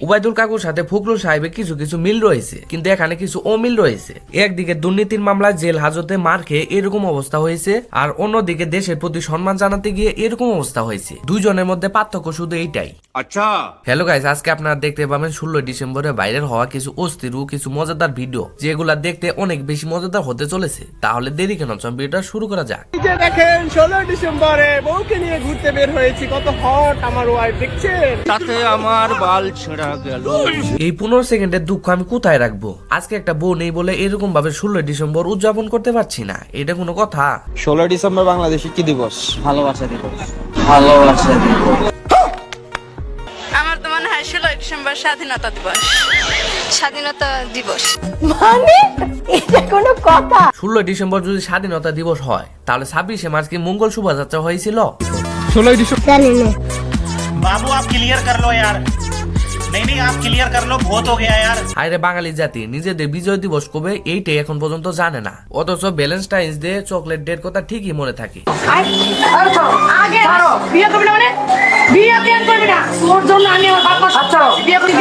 উবাইদুল কাকুর সাথে ফখরুল সাহেবের কিছু কিছু মিল রয়েছে, কিন্তু এখানে কিছু অমিল রয়েছে। একদিকে দুর্নীতির মামলায় জেল হাজতে মার খেয়ে এরকম অবস্থা হয়েছে, আর অন্যদিকে দেশের প্রতি সম্মান জানাতে গিয়ে এরকম অবস্থা হয়েছে। দুইজনের মধ্যে পার্থক্য শুধু এইটাই। আচ্ছা হ্যালো গাইস, আজকে আপনারা দেখতে পাবেন 16 ডিসেম্বরে ভাইরাল হওয়া কিছু অস্থির ও কিছু মজাদার ভিডিও, যেগুলা দেখতে অনেক বেশি মজাদার হতে চলেছে। তাহলে দেরি কেন, ভিডিওটা শুরু করা যাক। দেখেন 16 ডিসেম্বরে বউকে নিয়ে ঘুরতে বের হয়েছি, কত হট আমার ওয়াইফ দেখছেন, তাতে আমার বাল ছেঁড়া গেল। এই 15 সেকেন্ডের দুঃখ আমি কোথায় রাখবো? আজকে একটা বউ নেই বলে এরকম ভাবে 16 ডিসেম্বর উদযাপন করতে পারছি না, এটা কোনো কথা? 16 ডিসেম্বর বাংলাদেশে কি দিবস? ভালোবাসা দিবস। ভালোবাসা দিবস। আমার তো মনে হয় 16 ডিসেম্বর স্বাধীনতা দিবস। স্বাধীনতা দিবস মানে এটা কোনো কথা? 16 ডিসেম্বর যদি স্বাধীনতা দিবস হয়, তাহলে 26শে মার্চ কি মঙ্গল শোভাযাত্রা হয়েছিল? 16 ডিসেম্বর बाबू आप क्लियर कर लो यार, नहीं आप क्लियर कर लो, बहुत हो गया यार। আরে বাঙালি জাতি নিজেদের বিজয় দিবস কবে এইটাই এখন পর্যন্ত জানে না, অথচ ভ্যালেন্টাইন্স ডে চকলেট ডের কথা ঠিকই মনে থাকে। আগে বিয়ে করবি না মানে বিয়ে কেন করবি না? তোর জন্য আমি আমার বাবা আচ্ছা বিয়ে করি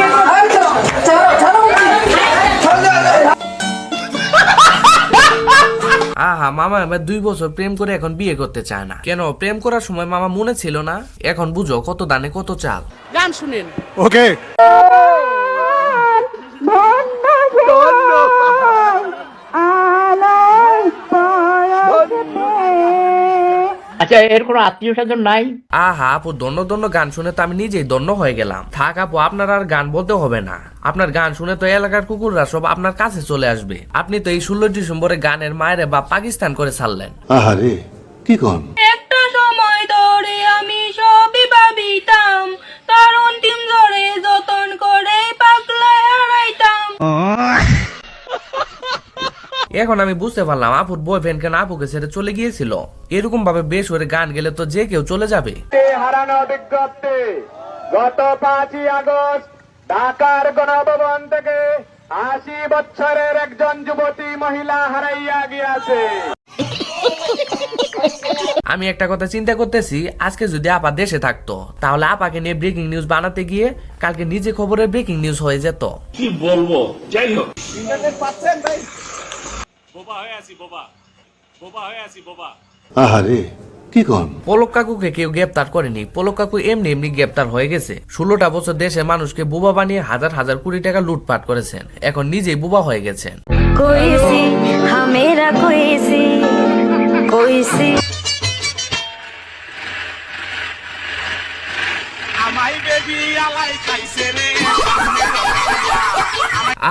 আহা মামা এবার 2 বছর প্রেম করে এখন বিয়ে করতে চায় না কেন? প্রেম করার সময় মামা মনে ছিল না? এখন বুঝো কত দানে কত চাল। গান শুনেন। ওকে আচ্ছা, এর কোনো আত্মীয় স্বজন নাই? আহা আপু, দন্য দন্য গান শুনে তো আমি নিজেই দন্য হয়ে গেলাম। থাক আপু, আপনার আর গান বলতে হবে না। আপনার গান শুনে তো এলাকার কুকুররা সব আপনার কাছে চলে আসবে। আপনি তো এই 16 ডিসেম্বরে গানের মায়ের বা পাকিস্তান করে ছাড়লেন। আহারে কি কোন? একটা সময় ধরে আমি সবই ভাবিতাম, তার অন্তিম ধরে যতন করে পাগলায় হারাইতাম। এখন আমি বুঝতে পারলাম আপুর বয়ফ্রেন্ড কেন আপুকে ছেড়ে চলে গিয়েছিল। এরকম ভাবে বেশ করে গান গেলে তো যে কেউ চলে যাবে। হারানো বিজ্ঞপ্তি, গত 5ই আগস্ট ঢাকার গণভবন থেকে 80 বছরের একজন যুবতী মহিলা হারাইয়া গিয়াছে। আমি একটা কথা চিন্তা করতেছি, আজকে যদি আপা দেশে থাকতো, তাহলে আপাকে নিয়ে ব্রেকিং নিউজ বানাতে গিয়ে কালকে নিজে খবরের ব্রেকিং নিউজ হয়ে যেত। কি বলবো, যাই হোক। ইন্টারনেট পাচ্ছেন ভাই? বোবা হয়ে আছি, বোবা হয়ে আছি, বোবা। আহারে কি কোন? পলক কাকুকে কেউ গ্রেপ্তার করেনি, পলক কাকু এমনি এমনি গ্রেপ্তার হয়ে গেছে। 16টা বছর দেশের মানুষকে বোবা বানিয়ে হাজার হাজার কোটি টাকা লুটপাট করেছেন, এখন নিজেই বোবা হয়ে গেছেন।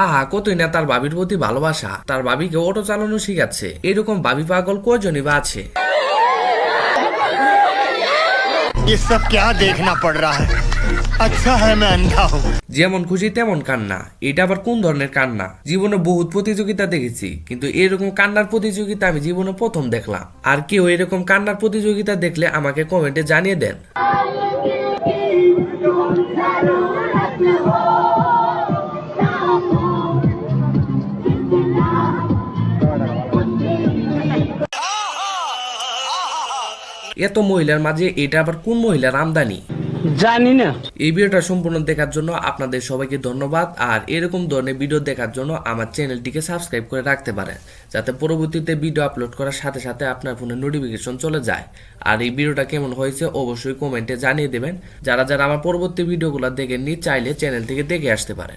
আহা কতই না তার ভাবির প্রতি ভালোবাসা, তার ভাবিকে অটো চালানো শিখাচ্ছে। এরকম ভাবি পাগল কয়জনই বা আছে। ये सब क्या देखना पड़ रहा है? अच्छा है मैं अंधा हूँ। যেমন খুশি তেমন কান্না, এটা আবার কোন ধরনের কান্না? জীবনে বহুত প্রতিযোগিতা দেখেছি, কিন্তু এরকম কান্নার প্রতিযোগিতা আমি জীবনে প্রথম দেখলাম। আর কেউ এরকম কান্নার প্রতিযোগিতা দেখলে আমাকে কমেন্টে জানিয়ে দেন। এত মহিলার মাঝে এটা আবার কোন মহিলার আমদানি? জানি না। এই ভিডিওটা সম্পূর্ণ দেখার জন্য আপনাদের সবাইকে ধন্যবাদ। আর এরকম ধরনের ভিডিও দেখার জন্য আমার চ্যানেলটিকে সাবস্ক্রাইব করে রাখতে পারেন, যাতে পরবর্তীতে ভিডিও আপলোড করার সাথে সাথে আপনার ফোনে নোটিফিকেশন চলে যায়। আর এই ভিডিওটা কেমন হয়েছে অবশ্যই কমেন্টে জানিয়ে দেবেন। যারা যারা আমার পরবর্তী ভিডিওগুলো দেখেননি, চাইলে চ্যানেল থেকে দেখে আসতে পারেন।